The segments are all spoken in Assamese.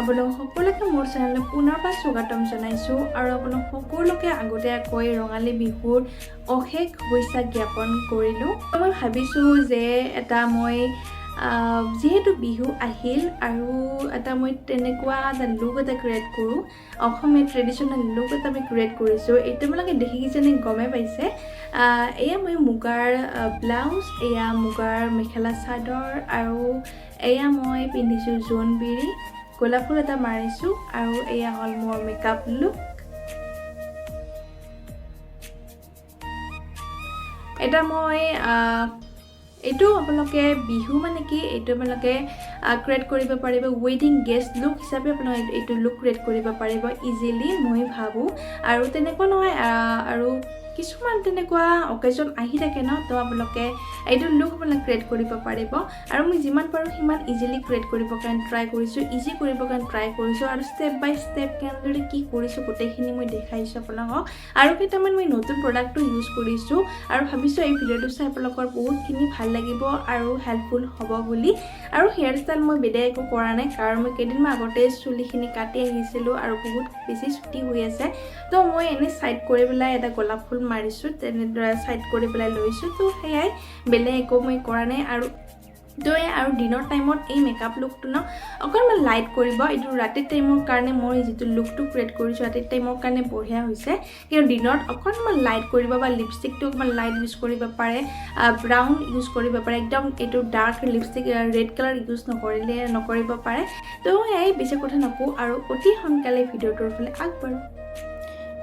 আপোনালোক সকলোকে মোৰ চেনেললৈ পুনৰবাৰ স্বাগতম জনাইছোঁ আৰু আপোনালোক সকলোকে আগতীয়াকৈ ৰঙালী বিহুৰ অশেষ শুভেচ্ছা জ্ঞাপন কৰিলোঁ। মই ভাবিছোঁ যে মই যিহেতু বিহু আহিল আৰু মই তেনেকুৱা লুক এটা ক্ৰিয়েট কৰোঁ, অসমীয়া ট্ৰেডিশ্যনেল লুক এটা মই ক্ৰিয়েট কৰিছোঁ। এইটো আপোনালোকে দেখি কিজানি গমেই পাইছে। এয়া মই মুগাৰ ব্লাউজ, এয়া মুগাৰ মেখেলা চাদৰ আৰু এয়া মই পিন্ধিছোঁ জোনবিৰি, গোলাপ ফুল এটা মাৰিছোঁ আৰু এয়া হ'ল মোৰ মেকআপ লুক। এটা মই এইটো আপোনালোকে বিহু মানে কি এইটো আপোনালোকে ক্ৰিয়েট কৰিব পাৰিব ৱেডিং গেষ্ট লুক হিচাপে আপোনালোকে এইটো লুক ক্ৰিয়েট কৰিব পাৰিব ইজিলি মই ভাবোঁ। আৰু তেনেকুৱা নহয় আৰু কিছুমান তেনেকুৱা অকেজন আহি থাকে ন, তো আপোনালোকে এইটো লুক আপোনালোকে ক্ৰিয়েট কৰিব পাৰিব। আৰু মই যিমান পাৰোঁ সিমান ইজিলি ক্ৰিয়েট কৰিবৰ কাৰণে ট্ৰাই কৰিছোঁ, ইজি কৰিবৰ কাৰণে ট্ৰাই কৰিছোঁ আৰু ষ্টেপ বাই ষ্টেপ কেনেদৰে কি কৰিছোঁ গোটেইখিনি মই দেখাইছোঁ আপোনালোকক। আৰু কেইটামান মই নতুন প্ৰডাক্টটো ইউজ কৰিছোঁ আৰু ভাবিছোঁ এই ভিডিঅ'টো চাই আপোনালোকৰ বহুতখিনি ভাল লাগিব আৰু হেল্পফুল হ'ব বুলি। আৰু হেয়াৰ ষ্টাইল মই বেলেগ একো কৰা নাই, কাৰণ মই কেইদিনমান আগতে চুলিখিনি কাটি আহিছিলোঁ আৰু বহুত বেছি ছুটি হৈ আছে। তো মই এনেই ছাইড কৰি পেলাই এটা গোলাপ ফুল মাৰিছোঁ, তেনেদৰে ছাইড কৰি পেলাই লৈছোঁ। তো সেয়াই, বেলেগ একো মই কৰা নাই। আৰু দিনৰ টাইমত এই মেকআপ লুকটো অকণমান লাইট কৰিব। এইটো ৰাতিৰ টাইমৰ কাৰণে মই যিটো লুকটো ক্ৰিয়েট কৰিছোঁ ৰাতিৰ টাইমৰ কাৰণে বঢ়িয়া হৈছে, কিন্তু দিনত অকণমান লাইট কৰিব বা লিপষ্টিকটো অকণমান লাইট ইউজ কৰিব পাৰে, ব্ৰাউন ইউজ কৰিব পাৰে, একদম এইটো dark lipstick red colour use নকৰিব পাৰে। তো এই বেছি কথা নকওঁ আৰু অতি সোনকালে ভিডিঅ'টোৰ ফালে আগবাঢ়োঁ।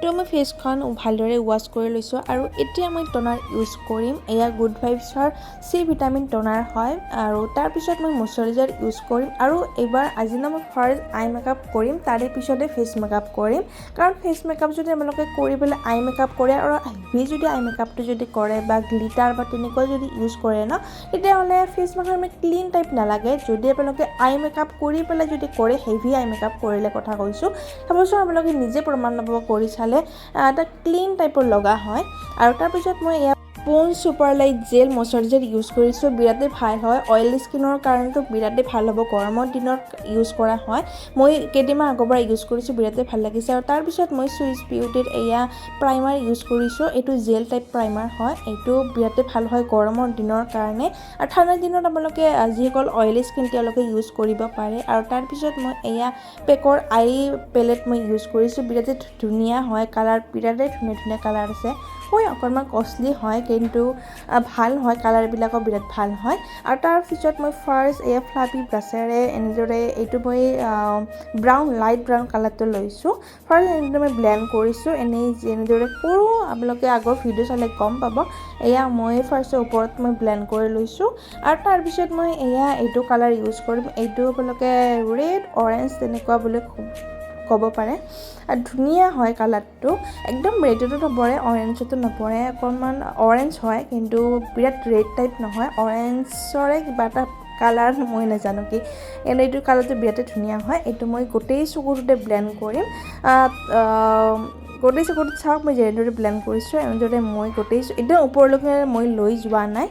তো মই ফেচখন ভালদৰে ৱাছ কৰি লৈছোঁ আৰু এতিয়া মই টনাৰ ইউজ কৰিম। এয়া গুড ভাইবছৰ চি ভিটামিন টনাৰ হয় আৰু তাৰপিছত মই মইশ্চাৰাইজাৰ ইউজ কৰিম। আৰু এইবাৰ আজি মই ফাৰ্ষ্ট আই মেকআপ কৰিম, তাৰে পিছতে ফেচ মেকআপ কৰিম। কাৰণ ফেচ মেকআপ যদি আপোনালোকে কৰি পেলাই আই মেকআপ কৰে আৰু হেভি যদি আই মেকআপটো যদি কৰে বা গ্লিটাৰ বা তেনেকুৱা যদি ইউজ কৰে ন, তেতিয়াহ'লে ফেচ মেকআপ ক্লিন টাইপ নালাগে। যদি আপোনালোকে আই মেকআপ কৰি পেলাই যদি কৰে, হেভি আই মেকআপ কৰিলে কথা কৈছোঁ, চাবচোন আপোনালোকে নিজে প্ৰমাণ ল'ব কৰি চালে এটা ক্লিন টাইপৰ লগা হয়। আৰু তাৰপিছত মই এয়া Pond's super light gel moisturiser use কৰিছোঁ, বিৰাটেই ভাল হয়। অইলী স্কিনৰ কাৰণেতো বিৰাটেই ভাল হ'ব, গৰমৰ দিনত ইউজ কৰা হয়। মই কেইদিনমান আগৰ পৰা ইউজ কৰিছোঁ, বিৰাটেই ভাল লাগিছে। আৰু তাৰপিছত মই চুইচ বিউটিৰ এয়া প্ৰাইমাৰ ইউজ কৰিছোঁ। এইটো জেল টাইপ প্ৰাইমাৰ হয়, এইটো বিৰাটেই ভাল হয় গৰমৰ দিনৰ কাৰণে। আৰু ঠাণ্ডাৰ দিনত আপোনালোকে যিসকল অইলী স্কিন তেওঁলোকে ইউজ কৰিব পাৰে। আৰু তাৰপিছত মই এয়া পেকৰ আই পেলেট মই ইউজ কৰিছোঁ, বিৰাটেই ধুনীয়া হয় কালাৰ, বিৰাটেই ধুনীয়া ধুনীয়া কালাৰ আছে। অকণমান কষ্টলি হয় কিন্তু ভাল হয়, কালাৰবিলাকো বিৰাট ভাল হয়। আৰু তাৰপিছত মই ফাৰ্ষ্ট এয়া ফ্লাফি ব্ৰাছেৰে এনেদৰে এইটো মই লাইট ব্ৰাউন কালাৰটো লৈছোঁ। ফাৰ্ষ্ট এনেদৰে মই ব্লেণ্ড কৰিছোঁ, এনেই যেনেদৰে কৰোঁ আপোনালোকে আগৰ ভিডিঅ' চালে গম পাব। এয়া মই ফাৰ্ষ্টৰ ওপৰত মই ব্লেণ্ড কৰি লৈছোঁ। আৰু তাৰপিছত মই এইটো কালাৰ ইউজ কৰিম। এইটো আপোনালোকে ৰেড অৰেঞ্জ তেনেকুৱা বুলি ক'ব পাৰে। ধুনীয়া হয় কালাৰটো, একদম ৰেডতো নপৰে, অৰেঞ্জতো নপৰে, অকণমান অৰেঞ্জ হয় কিন্তু বিৰাট ৰেড টাইপ নহয়, অৰেঞ্জৰে কিবা এটা কালাৰ, মই নাজানো কি। এইটো কালাৰটো বিৰাটেই ধুনীয়া হয়। এইটো মই গোটেই চকুটোতে ব্লেণ্ড কৰিম। গোটেই চকুটোত চাওক মই যেনেদৰে ব্লেণ্ড কৰিছোঁ, এনেদৰে মই গোটেই একদম ওপৰলৈকে মই লৈ যোৱা নাই,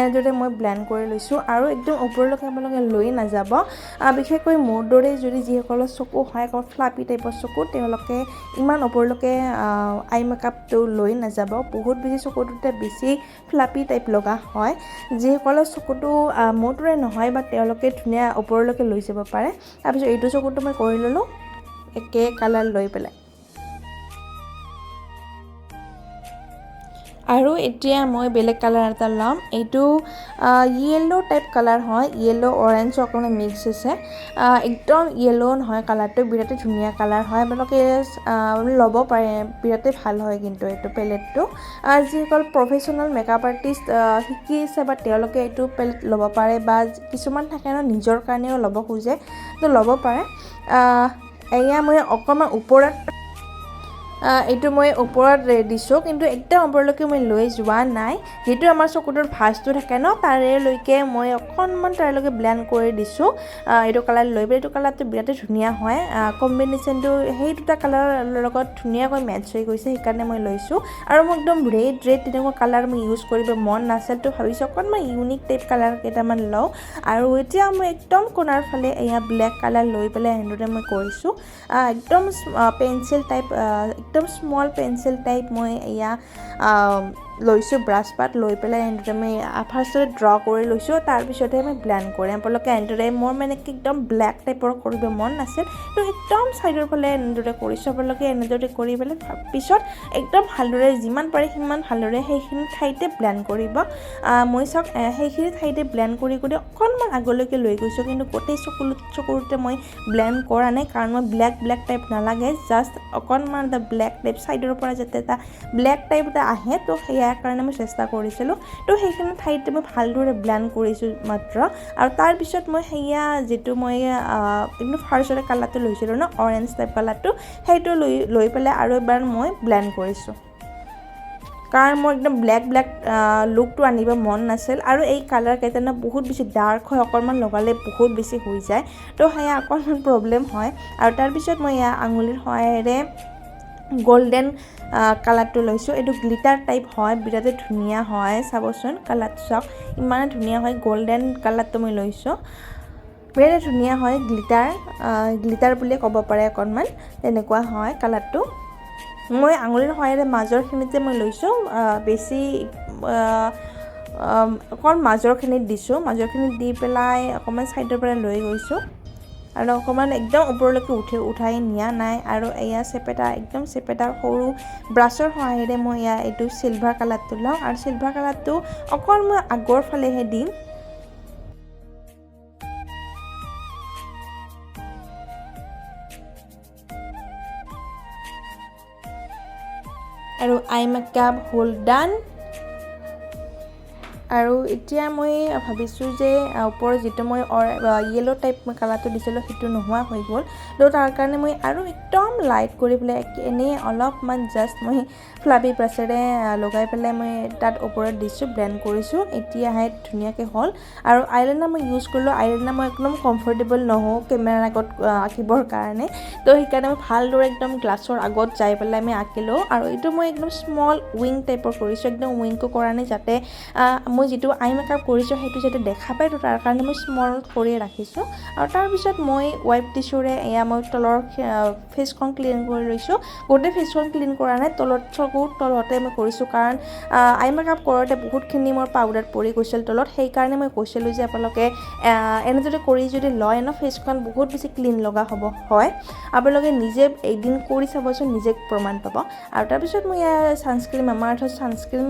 এনেদৰে মই ব্লেণ্ড কৰি লৈছোঁ। আৰু একদম ওপৰলৈকে আপোনালোকে লৈ নাযাব, বিশেষকৈ মোৰ দৰে যদি যিসকলৰ চকু হয় অকণ ফ্লাপি টাইপৰ চকু, তেওঁলোকে ইমান ওপৰলৈকে আই মেকআপটো লৈ নাযাব, বহুত বেছি চকুটোতে বেছি ফ্লাপি টাইপ লগা হয়। যিসকলৰ চকুটো মোৰ দৰে নহয় বা তেওঁলোকে ধুনীয়া ওপৰলৈকে লৈ যাব পাৰে। তাৰপিছত এইটো চকুটো মই কৰি ল'লোঁ একে কালাৰ লৈ পেলাই। আৰু এতিয়া মই বেলেগ কালাৰ এটা ল'ম। এইটো য়েল্ল' টাইপ কালাৰ হয়, য়েল্ল' অৰেঞ্জ অকণমান মিক্স আছে, একদম য়েল্ল' নহয় কালাৰটো, বিৰাটেই ধুনীয়া কালাৰ হয়। আপোনালোকে ল'ব পাৰে, বিৰাটেই ভাল হয় কিন্তু এইটো পেলেটটো। যিসকল প্ৰফেশ্যনেল মেকআপ আৰ্টিষ্ট শিকি আছে বা তেওঁলোকে এইটো পেলেট ল'ব পাৰে, বা কিছুমান থাকে ন নিজৰ কাৰণেও ল'ব খোজে, তো ল'ব পাৰে। এয়া মই অকণমান ওপৰত এইটো মই ওপৰত দিছোঁ কিন্তু একদম ওপৰলৈকে মই লৈ যোৱা নাই যেটো আমাৰ চকুটোৰ ভাঁজটো থাকে ন তাৰেলৈকে মই অকণমান তাৰেলৈকে ব্লেণ্ড কৰি দিছোঁ এইটো কালাৰ লৈ পেলাই এইটো কালাৰটো বিৰাটেই ধুনীয়া হয় কম্বিনেশ্যনটো সেই দুটা কালাৰৰ লগত ধুনীয়াকৈ মেটচ হৈ গৈছে সেইকাৰণে মই লৈছোঁ আৰু মোক একদম ৰেড তেনেকুৱা কালাৰ মই ইউজ কৰিব মন নাছিল তো ভাবিছোঁ অকণমান ইউনিক টাইপ কালাৰ কেইটামান লওঁ আৰু এতিয়া মই একদম কোণাৰ ফালে এয়া ব্লেক কালাৰ লৈ পেলাই এনেদৰে মই কৰিছোঁ একদম পেঞ্চিল টাইপ একদম স্মল পেঞ্চিল টাইপ মই এয়া লৈছোঁ ব্ৰাছ পাত লৈ পেলাই এনেদৰে মই ফাৰ্ষ্টতে ড্ৰ কৰি লৈছোঁ তাৰপিছতহে মই ব্লেণ্ড কৰিম আপোনালোকে এনেদৰে মোৰ মানে একদম ব্লেক টাইপৰ কৰিব মন নাছিল তো একদম ছাইডৰ ফালে এনেদৰে কৰিছোঁ আপোনালোকে এনেদৰে কৰি পেলাই পিছত একদম ভালদৰে যিমান পাৰে সিমান ভালদৰে সেইখিনি ঠাইতে ব্লেণ্ড কৰিব মই চাওক সেইখিনি ঠাইতে ব্লেণ্ড কৰি অকণমান আগলৈকে লৈ গৈছোঁ কিন্তু গোটেই চকুৰতে মই ব্লেণ্ড কৰা নাই কাৰণ মই ব্লেক টাইপ নালাগে জাষ্ট অকণমান এটা ব্লেক টাইপ ছাইডৰ পৰা যাতে এটা ব্লেক টাইপ এটা আহে তো সেয়াৰ কাৰণে মই চেষ্টা কৰিছিলোঁ তো সেইখিনি ঠাইতে মই ভালদৰে ব্লেণ্ড কৰিছোঁ মাত্ৰ আৰু তাৰপিছত মই সেয়া যিটো মই একদম ফাৰ্ষ্টতে কালাৰটো লৈছিলোঁ ন অৰেঞ্জ টাইপ কালাৰটো সেইটো লৈ পেলাই আৰু এবাৰ মই ব্লেণ্ড কৰিছোঁ কাৰণ মোৰ একদম ব্লেক লুকটো আনিব মন নাছিল আৰু এই কালাৰ কেইটা বহুত বেছি ডাৰ্ক হয় অকণমান লগালে বহুত বেছি হৈ যায় তো সেয়া অকণমান প্ৰব্লেম হয় আৰু তাৰপিছত মই এয়া আঙুলিৰ সহায়েৰে গোল্ডেন কালাৰটো লৈছোঁ এইটো গ্লিটাৰ টাইপ হয় বিৰাটেই ধুনীয়া হয় চাবচোন কালাৰটো চাওক ইমানে ধুনীয়া হয় গোল্ডেন কালাৰটো মই লৈছোঁ বিৰাটেই ধুনীয়া হয় গ্লিটাৰ বুলিয়ে ক'ব পাৰে অকণমান তেনেকুৱা হয় কালাৰটো মই আঙুলিৰ সহায়েৰে মাজৰখিনিতে মই লৈছোঁ বেছি অকণ মাজৰখিনিত দিছোঁ মাজৰখিনিত দি পেলাই অকণমান ছাইডৰ পৰা লৈ গৈছোঁ আৰু অকণমান একদম ওপৰলৈকে উঠাই নিয়া নাই আৰু এয়া একদম চেপেটা সৰু ব্ৰাছৰ সহায়েৰে মই এয়া এইটো চিলভাৰ কালাৰটো লওঁ আৰু চিলভাৰ কালাৰটো অকল মই আগৰ ফালেহে দিম আৰু আই মেকআপ হ'ল ডান আৰু এতিয়া মই ভাবিছোঁ যে ওপৰৰ যিটো মই য়েলো টাইপ মই কালাৰটো দিছিলোঁ সেইটো নোহোৱা হৈ গ'ল তো তাৰ কাৰণে মই আৰু একদম লাইট কৰি পেলাই এনেই অলপমান জাষ্ট মই ফ্লাফি ব্ৰাছেৰে লগাই পেলাই মই তাত ওপৰত দিছোঁ ব্লেণ্ড কৰিছোঁ এতিয়াহে ধুনীয়াকৈ হ'ল আৰু আইলাইনাৰ মই ইউজ কৰিলোঁ আইলাইনাৰ মই একদম কমফৰ্টেবল নহওঁ কেমেৰাৰ আগত আঁকিবৰ কাৰণে তো সেইকাৰণে মই ভালদৰে একদম গ্লাছৰ আগত যাই পেলাই মই আঁকিলোঁ আৰু এইটো মই একদম স্মল উইং টাইপৰ কৰিছোঁ একদম উইংটো কৰা নাই যাতে মই যিটো আই মেকআপ কৰিছোঁ সেইটো যাতে দেখা পায় তো তাৰ কাৰণে মই স্মল কৰি ৰাখিছোঁ আৰু তাৰপিছত মই ৱাইপ টিছুৰে এয়া মই তলৰ ফেচখন ক্লিন কৰি লৈছোঁ গোটেই ফেচখন ক্লিন কৰা নাই চকুৰ তলতে মই কৰিছোঁ কাৰণ আই মেকআপ কৰোঁতে বহুতখিনি মোৰ পাউডাৰ পৰি গৈছিল তলত সেইকাৰণে মই কৈছিলোঁ যে আপোনালোকে এনেদৰে কৰি যদি লয় ন ফেচখন বহুত বেছি ক্লিন লগা হয় আপোনালোকে নিজে এদিন কৰি চাবচোন নিজে প্ৰমাণ পাব আৰু তাৰপিছত মই ছানস্ক্ৰীম আমাৰ ছানস্ক্ৰীম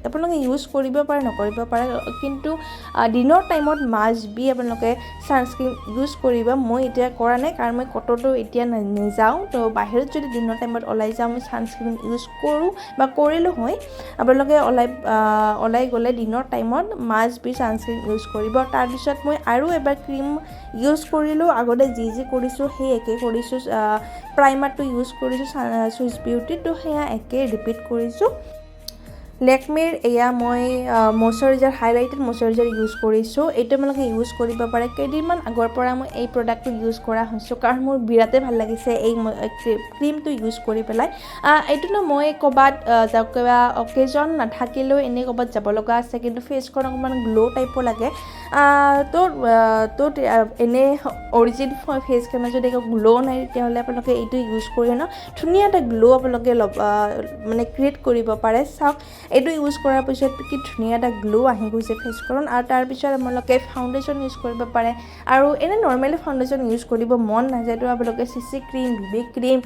আপোনালোকে ইউজ কৰিব পাৰে নকৰিব পাৰে কিন্তু দিনৰ টাইমত মাষ্ট বি আপোনালোকে ছানস্ক্ৰীন ইউজ কৰিব মই এতিয়া কৰা নাই কাৰণ মই ক'তো এতিয়া নেযাওঁ তো বাহিৰত যদি দিনৰ টাইমত ওলাই যাওঁ মই ছানস্ক্ৰীন ইউজ কৰোঁ বা কৰিলোঁ হয় আপোনালোকে ওলাই গ'লে দিনৰ টাইমত মাষ্ট বি ছানস্ক্ৰীন ইউজ কৰিব তাৰপিছত মই আৰু এবাৰ ক্ৰীম ইউজ কৰিলোঁ আগতে যি কৰিছোঁ সেই একে কৰিছোঁ প্ৰাইমাৰটো ইউজ কৰিছোঁ চুইচ বিউটি তো সেয়া একে ৰিপিট কৰিছোঁ লেকমিৰ এয়া মই মইশ্চাৰাইজাৰ হাইলাইটেড মইশ্চাৰাইজাৰ ইউজ কৰিছোঁ এইটো আপোনালোকে ইউজ কৰিব পাৰে কেইদিনমান আগৰ পৰা মই এই প্ৰডাক্টটো ইউজ কৰা হৈছোঁ কাৰণ মোৰ বিৰাটেই ভাল লাগিছে এই ক্ৰীমটো ইউজ কৰি পেলাই এইটো মই ক'ৰবাত কিবা অকেজন নাথাকিলেও এনেই ক'ৰবাত যাব লগা আছে কিন্তু ফেচখন অকণমান গ্ল' টাইপৰ লাগে তো এনেই অৰিজিন ফেচখনত যদি গ্ল' নাই তেতিয়াহ'লে আপোনালোকে এইটো ইউজ কৰি ন ধুনীয়া এটা গ্ল' আপোনালোকে মানে ক্ৰিয়েট কৰিব পাৰে চাওক এইটো ইউজ কৰাৰ পিছত কি ধুনীয়া এটা গ্ল' আহি গৈছে ফেচখনত আৰু তাৰপিছত আপোনালোকে ফাউণ্ডেশ্যন ইউজ কৰিব পাৰে আৰু এনেই নৰ্মেলি ফাউণ্ডেশ্যন ইউজ কৰিব মন নাযায় তো আপোনালোকে চিচি ক্ৰীম বিবি ক্ৰীম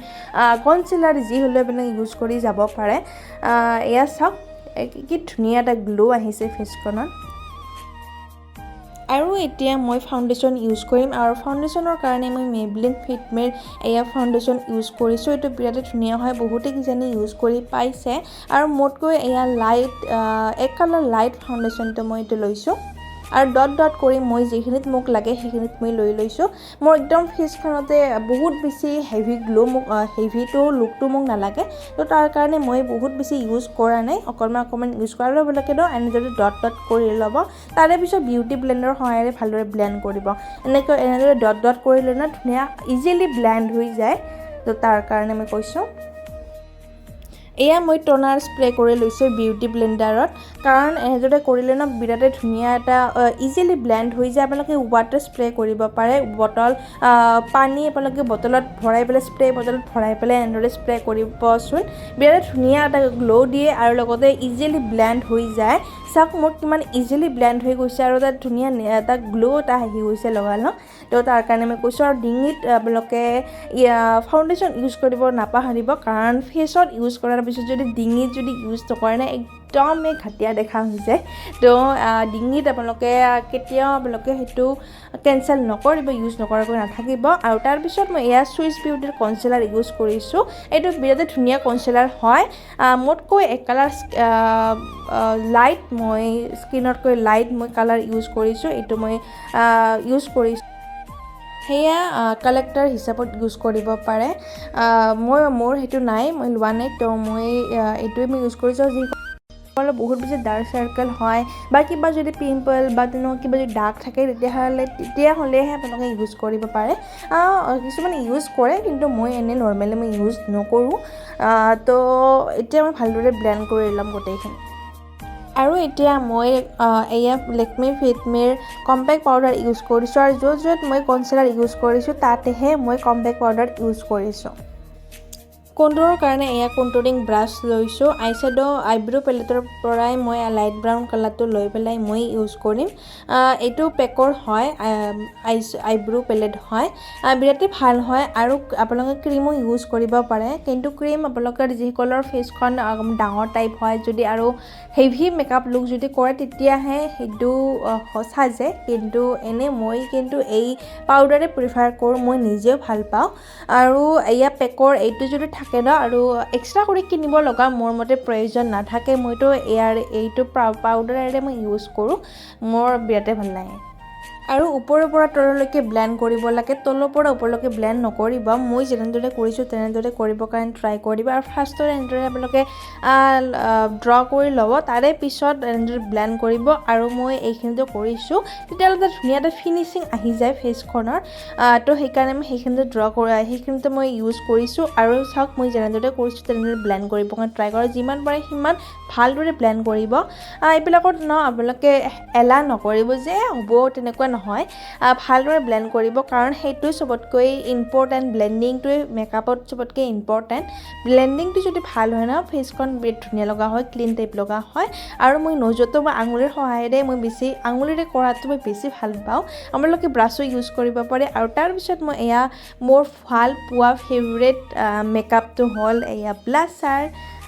কনচিলাৰ যি হ'লেও আপোনালোকে ইউজ কৰি যাব পাৰে এয়া চাওক কি ধুনীয়া এটা গ্ল' আহিছে ফেচখনত আৰু এতিয়া মই ফাউণ্ডেশ্যন ইউজ কৰিম আৰু ফাউণ্ডেশ্যনৰ কাৰণে মই মেবলিন ফিটমিৰ এয়া ফাউণ্ডেশ্যন ইউজ কৰিছোঁ এইটো বিৰাটেই ধুনীয়া হয় বহুতে কিজানি ইউজ কৰি পাইছে আৰু মোতকৈ এয়া লাইট এক কালাৰ লাইট ফাউণ্ডেশ্যনটো মই এইটো লৈছোঁ আৰু ডট কৰি মই যিখিনিত মোক লাগে সেইখিনিত মই লৈ লৈছোঁ মোৰ একদম ফেচখনতে বহুত বেছি হেভি গ্লো মোক হেভিটো লুকটো মোক নালাগে তো তাৰ কাৰণে মই বহুত বেছি ইউজ কৰা নাই অকণমান ইউজ কৰাৰ লগে এনেদৰে ডট কৰি ল'ব তাৰে পিছত বিউটি ব্লেণ্ডৰ সহায়েৰে ভালদৰে ব্লেণ্ড কৰিব এনেদৰে ডট কৰিলে না ধুনীয়া ইজিলি ব্লেণ্ড হৈ যায় তো তাৰ কাৰণে মই কৈছোঁ এয়া মই টোনাৰ স্প্ৰে কৰি লৈছোঁ বিউটি ব্লেণ্ডাৰত কাৰণ এনেদৰে কৰিলে না বিৰাটে ধুনীয়া এটা ইজিলি ব্লেণ্ড হৈ যায় আপোনালোকে ৱাটাৰ স্প্ৰে কৰিব পাৰে পানী আপোনালোকে বটলত ভৰাই পেলাই স্প্ৰে বটলত ভৰাই পেলাই এনেদৰে স্প্ৰে কৰিবচোন বিৰাট ধুনীয়া এটা গ্লো দিয়ে আৰু লগতে ইজিলি ব্লেণ্ড হৈ যায় চাওক মোৰ কিমান ইজিলি ব্লেণ্ড হৈ গৈছে আৰু তাত ধুনীয়া এটা গ্লো এটা আহি গৈছে লগালগ তো তাৰ কাৰণে মই কৈছোঁ আৰু ডিঙিত আপোনালোকে ফাউণ্ডেশ্যন ইউজ কৰিব নাপাহৰিব কাৰণ ফেচত ইউজ কৰাৰ পিছত যদি ডিঙিত যদি ইউজ নকৰে না একদমেই ঘাটিয়া দেখা হৈ যায় তো ডিঙিত আপোনালোকে কেতিয়াও আপোনালোকে সেইটো কেঞ্চেল নকৰিব ইউজ নকৰাকৈ নাথাকিব আৰু তাৰপিছত মই এয়া চুইচ বিউটিৰ কনচিলাৰ ইউজ কৰিছোঁ এইটো বিৰাটেই ধুনীয়া কনচিলাৰ হয় মোতকৈ এক কালাৰ লাইট মই স্কিনতকৈ লাইট মই কালাৰ ইউজ কৰিছোঁ এইটো মই ইউজ কৰিছোঁ সেয়া কালেক্টৰ হিচাপত ইউজ কৰিব পাৰে মোৰ সেইটো নাই মই লোৱা নাই তো মই এইটোৱে মই ইউজ কৰিছোঁ যিসকলৰ বহুত বেছি ডাৰ্ক চাৰ্কেল হয় বা কিবা যদি পিম্পল বা তেনেকুৱা কিবা যদি দাগ থাকে তেতিয়াহ'লেহে আপোনালোকে ইউজ কৰিব পাৰে কিছুমানে ইউজ কৰে কিন্তু মই এনেই নৰ্মেলি মই ইউজ নকৰোঁ তো এতিয়া মই ভালদৰে ব্লেণ্ড কৰি ল'ম গোটেইখিনি আৰু এতিয়া মই এয়া লেকমি ফিটমিৰ কম্পেক্ট পাউডাৰ ইউজ কৰিছোঁ আৰু য'ত মই কনচিলাৰ ইউজ কৰিছোঁ তাতেহে মই কম্পেক্ট পাউডাৰ ইউজ কৰিছোঁ কণ্টুৰৰ কাৰণে এয়া কণ্টুৰিং ব্ৰাছ লৈছোঁ আইব্ৰ' পেলেটৰ পৰাই মই লাইট ব্ৰাউন কালাৰটো লৈ পেলাই মই ইউজ কৰিম এইটো পেকৰ হয় আইব্ৰ' পেলেট হয় বিৰাটেই ভাল হয় আৰু আপোনালোকে ক্ৰীমো ইউজ কৰিব পাৰে কিন্তু ক্ৰীম আপোনালোকৰ যিসকলৰ ফেচখন ডাঙৰ টাইপ হয় যদি আৰু হেভি মেকআপ লুক যদি কৰে তেতিয়াহে সেইটো সাজে কিন্তু এনেই মই কিন্তু এই পাউডাৰে প্ৰিফাৰ কৰোঁ মই নিজেও ভাল পাওঁ আৰু এয়া পেকৰ এইটো যদি থাকে ন আৰু এক্সট্ৰা কৰি কিনিব লগা মোৰ মতে প্ৰয়োজন নাথাকে মইতো এইটো পাউডাৰেৰে মই ইউজ কৰোঁ মোৰ বিৰাটেই ভাল লাগে আৰু ওপৰৰ পৰা তললৈকে ব্লেণ্ড কৰিব লাগে তলৰ পৰা ওপৰলৈকে ব্লেণ্ড নকৰিব মই যেনেদৰে কৰিছোঁ তেনেদৰে কৰিবৰ কাৰণে ট্ৰাই কৰিব আৰু ফাৰ্ষ্টত এনেদৰে আপোনালোকে ড্ৰ কৰি ল'ব তাৰে পিছত এনেদৰে ব্লেণ্ড কৰিব আৰু মই এইখিনিতে কৰিছোঁ তেতিয়াহ'লে এটা ধুনীয়া এটা ফিনিচিং আহি যায় ফেচখনৰ তো সেইকাৰণে মই সেইখিনিতে মই ইউজ কৰিছোঁ আৰু চাওক মই যেনেদৰে কৰিছোঁ তেনেদৰে ব্লেণ্ড কৰিবৰ কাৰণে ট্ৰাই কৰক যিমান পাৰে সিমান ভালদৰে ব্লেণ্ড কৰিব এইবিলাকত আপোনালোকে এলাহ নকৰিব যে হ'ব তেনেকুৱা নহয় ভালদৰে ব্লেণ্ড কৰিব কাৰণ সেইটোৱে চবতকৈ ইম্পৰ্টেণ্ট ব্লেণ্ডিংটোৱে মেকআপত চবতকৈ ইম্পৰ্টেণ্ট ব্লেণ্ডিংটো যদি ভাল হয় ন ফেচখন বিৰাট ধুনীয়া লগা হয় ক্লিন টাইপ লগা হয় আৰু মই নজতো মই আঙুলিৰ সহায়েৰে আঙুলিৰে কৰাটো মই বেছি ভাল পাওঁ আপোনালোকে ব্ৰাছো ইউজ কৰিব পাৰে আৰু তাৰপিছত মই এয়া মোৰ ভাল পোৱা ফেভৰেট মেকআপটো হ'ল এয়া ব্লাছাৰ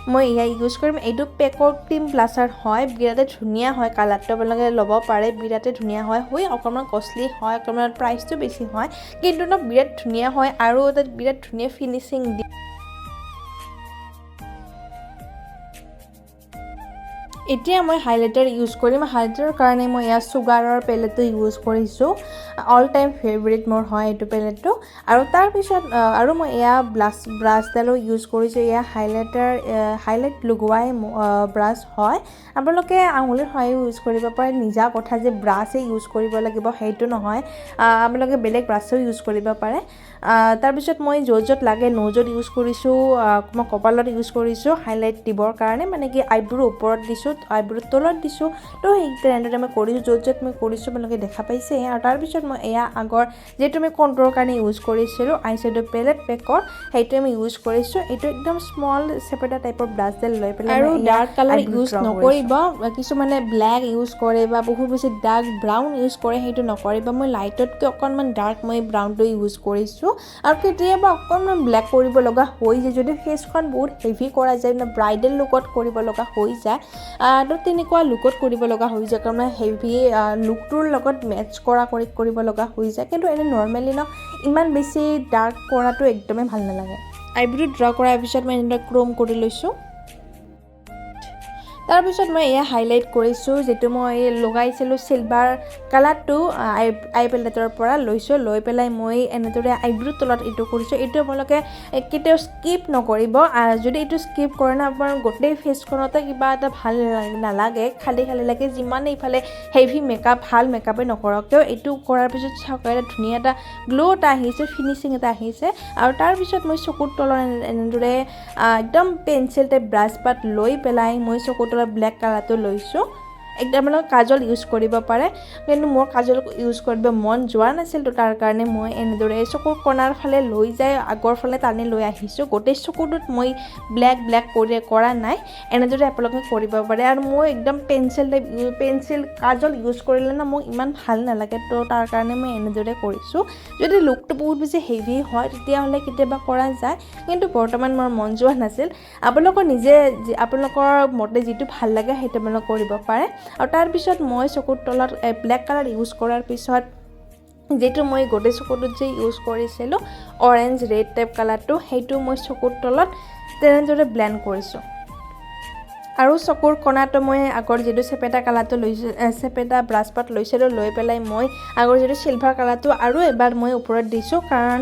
মই এয়া ইউজ কৰিম এইটো পেকৰ ক্ৰীম ব্লাছাৰ হয় বিৰাটেই ধুনীয়া হয় কালাৰটো আপোনালোকে ল'ব পাৰে বিৰাটেই ধুনীয়া হয় অকণমান কষ্টলি হয় অকণমান প্ৰাইচটো বেছি হয় কিন্তু বিৰাট ধুনীয়া হয় আৰু তাত বিৰাট ধুনীয়া ফিনিচিং দিয়ে এতিয়া মই হাইলাইটাৰ ইউজ কৰিম হাইলাইটাৰৰ কাৰণে মই এয়া চুগাৰৰ পেলেটটো ইউজ কৰিছোঁ অল টাইম ফেভৰেট মোৰ হয় এইটো পেলেটটো আৰু তাৰপিছত আৰু মই এয়া ব্ৰাছডালো ইউজ কৰিছোঁ এয়া হাইলাইট লগোৱাই ব্ৰাছ হয় আপোনালোকে আঙুলিৰ সহায়েও ইউজ কৰিব পাৰে নিজা কথা যে ব্ৰাছেই ইউজ কৰিব লাগিব সেইটো নহয় আপোনালোকে বেলেগ ব্ৰাছেও ইউজ কৰিব পাৰে তাৰপিছত মই য'ত লাগে নজত ইউজ কৰিছোঁ মই কপালত ইউজ কৰিছোঁ হাইলাইট দিবৰ কাৰণে মানে কি আইব্ৰৰ ওপৰত দিছোঁ আইব্ৰৰ তলত দিছোঁ তো সেই তেনেদৰে মই কৰিছোঁ য'ত মই কৰিছোঁ আপোনালোকে দেখা পাইছে আৰু তাৰপিছত মই এয়া আগৰ যিহেতু মই কণ্টুৰৰ কাৰণে ইউজ কৰিছিলোঁ আইশ্বেডো পেলেট পেকৰ সেইটোৱে মই ইউজ কৰিছোঁ এইটো একদম স্মল চেপেটা টাইপৰ ব্ৰাছডাল লৈ পেলাই আৰু ডাৰ্ক কালাৰ ইউজ নকৰিব কিছুমানে ব্লেক ইউজ কৰে বা বহুত বেছি ডাৰ্ক ব্ৰাউন ইউজ কৰে সেইটো নকৰিব মই লাইটতকৈ অকণমান ডাৰ্ক মই ব্ৰাউনটো ইউজ কৰিছোঁ আৰু কেতিয়াবা অকণমান ব্লেক কৰিব লগা হৈ যায় যদি ফেচখন বহুত হেভি কৰা যায় ব্ৰাইডেল লুকত কৰিব লগা হৈ যায় তো তেনেকুৱা লুকত কৰিব লগা হৈ যায় কাৰণ হেভি লুকটোৰ লগত মেটচ কৰিব লগা হৈ যায় কিন্তু এনে নৰ্মেলি ইমান বেছি ডাৰ্ক কৰাটো একদমেই ভাল নালাগে আইব্ৰ' ড্ৰ কৰাৰ পিছত মই এনেদৰে ক্ৰম কৰি লৈছোঁ তাৰপিছত মই এয়া হাইলাইট কৰিছোঁ, যিটো মই লগাইছিলোঁ চিলভাৰ কালাৰটো আই পেলেটৰ পৰা লৈছোঁ, লৈ পেলাই মই এনেদৰে আইব্ৰুৰ তলত এইটো কৰিছোঁ। এইটো আপোনালোকে কেতিয়াও স্কিপ নকৰিব। যদি এইটো স্কিপ কৰে না আপোনাৰ গোটেই ফেচখনতে কিবা এটা ভাল নালাগে, খালী লাগে। যিমানে ইফালে হেভি মেকআপ ভাল মেকআপে নকৰক কিয়, এইটো কৰাৰ পিছত চাওক এটা ধুনীয়া এটা গ্ল' এটা আহিছে, ফিনিচিং এটা আহিছে। আৰু তাৰপিছত মই চকুৰ তলত এনেদৰে একদম পেঞ্চিল টাইপ ব্ৰাছ পাত লৈ পেলাই মই চকুৰ তলত ব্লেক কালাৰটো লৈছোঁ। একদম আপোনালোকে কাজল ইউজ কৰিব পাৰে, কিন্তু মোৰ কাজল ইউজ কৰিব মন যোৱা নাছিল, তো তাৰ কাৰণে মই এনেদৰে চকুৰ কণাৰ ফালে লৈ যায় আগৰ ফালে টানি লৈ আহিছোঁ। গোটেই চকুটোত মই ব্লেক কৰা নাই, এনেদৰে আপোনালোকে কৰিব পাৰে। আৰু মই একদম পেঞ্চিল কাজল ইউজ কৰিলে না মোক ইমান ভাল নালাগে, তো তাৰ কাৰণে মই এনেদৰে কৰিছোঁ। যদি লুকটো বহুত বেছি হেভি হয় তেতিয়াহ'লে কেতিয়াবা কৰা যায়, কিন্তু বৰ্তমান মোৰ মন যোৱা নাছিল। আপোনালোকৰ মতে যিটো ভাল লাগে সেইটো আপোনালোকে কৰিব পাৰে। আৰু তাৰপিছত মই চকুৰ তলত ব্লেক কালাৰ ইউজ কৰাৰ পিছত যিটো মই গোটেই চকুটোত যে ইউজ কৰিছিলোঁ অৰেঞ্জ ৰেড টাইপ কালাৰটো, সেইটো মই চকুৰ তলত তেনেদৰে ব্লেণ্ড কৰিছোঁ। আৰু চকুৰ কণাটো মই আগৰ যিটো চেপেটা কালাৰটো লৈছোঁ, চেপেটা ব্ৰাছ পাত লৈছিলোঁ, লৈ পেলাই মই আগৰ যিটো চিলভাৰ কালাৰটো আৰু এবাৰ মই ওপৰত দিছোঁ, কাৰণ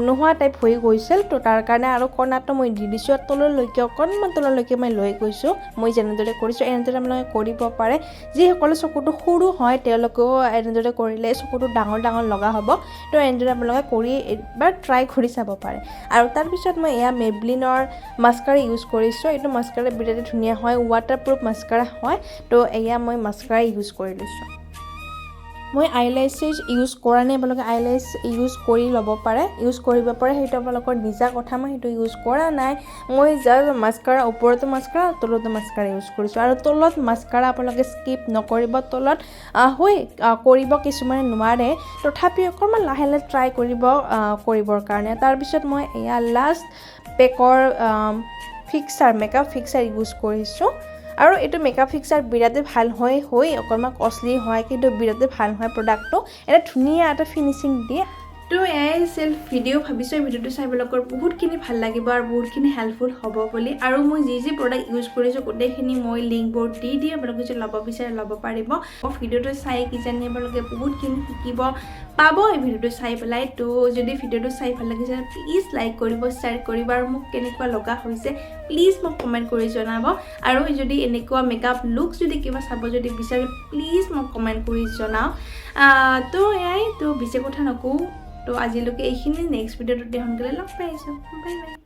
নোহোৱা টাইপ হৈ গৈছিল, তো তাৰ কাৰণে আৰু কণাটো মই দি দিছোঁ। তললৈকে অকণমান তললৈকে মই লৈ গৈছোঁ। মই যেনেদৰে কৰিছোঁ এনেদৰে আপোনালোকে কৰিব পাৰে। যিসকলে চকুটো সৰু হয় তেওঁলোকেও এনেদৰে কৰিলে চকুটো ডাঙৰ লগা হ'ব, তো এনেদৰে আপোনালোকে কৰি এবাৰ ট্ৰাই কৰি চাব পাৰে। আৰু তাৰপিছত মই এয়া মেবলিনৰ মাস্কাৰা ইউজ কৰিছোঁ। এইটো মাস্কাৰা বিৰাট ধুনীয়া হয়, ৱাটাৰপ্ৰুফ মাস্কাৰা হয়, তো এয়া মই মাস্কাৰা ইউজ কৰি লৈছোঁ। মই আইলেছেছ ইউজ কৰা নাই, আপোনালোকে আইলেছ ইউজ কৰি ল'ব পাৰে, ইউজ কৰিব পাৰে, সেইটো আপোনালোকৰ নিজা কথা। মই সেইটো ইউজ কৰা নাই, মই জাষ্ট মাস্কাৰা ওপৰতো মাস্কাৰা তলতো মাস্কাৰা ইউজ কৰিছোঁ। আৰু তলত মাস্কাৰা আপোনালোকে স্কিপ নকৰিব, তলত কৰিব কিছুমানে নোৱাৰে, তথাপিও অকণমান লাহে ট্ৰাই কৰিবৰ কাৰণে। তাৰপিছত মই এয়া লাষ্ট পেকৰ মেকআপ ফিক্সাৰ ইউজ কৰিছোঁ। আৰু এইটো মেকআপ ফিক্সাৰ বিৰাটেই ভাল হয়, অকণমান কষ্টলি হয়, কিন্তু বিৰাটেই ভাল হয় প্ৰডাক্টটো, এটা ধুনীয়া এটা ফিনিচিং দিয়ে। তো এয়াই আছিল ভিডিঅ'। ভাবিছোঁ এই ভিডিঅ'টো চাই আপোনালোকৰ বহুতখিনি ভাল লাগিব আৰু বহুতখিনি হেল্পফুল হ'ব বুলি। আৰু মই যি প্ৰডাক্ট ইউজ কৰিছোঁ গোটেইখিনি মই লিংকবোৰ দি দিম, আপোনালোকে যদি ল'ব বিচাৰে ল'ব পাৰিব। ভিডিঅ'টো চাই কিজানি আপোনালোকে বহুতখিনি শিকিব পাব এই ভিডিঅ'টো চাই পেলাই। তো যদি ভিডিঅ'টো চাই ভাল লাগিছে প্লিজ লাইক কৰিব, শ্বেয়াৰ কৰিব, আৰু মোক কেনেকুৱা লগা হৈছে প্লিজ মোক কমেণ্ট কৰি জনাব। আৰু যদি এনেকুৱা মেকআপ লুক যদি কিবা চাব যদি বিচাৰে প্লিজ মোক কমেণ্ট কৰি জনাওক। তো এয়াই, তো বেছি কথা নকওঁ, তো আজিলৈকে এইখিনি। নেক্সট ভিডিঅ'টোতে সোনকালে লগ পাই আছোঁ। Bye bye.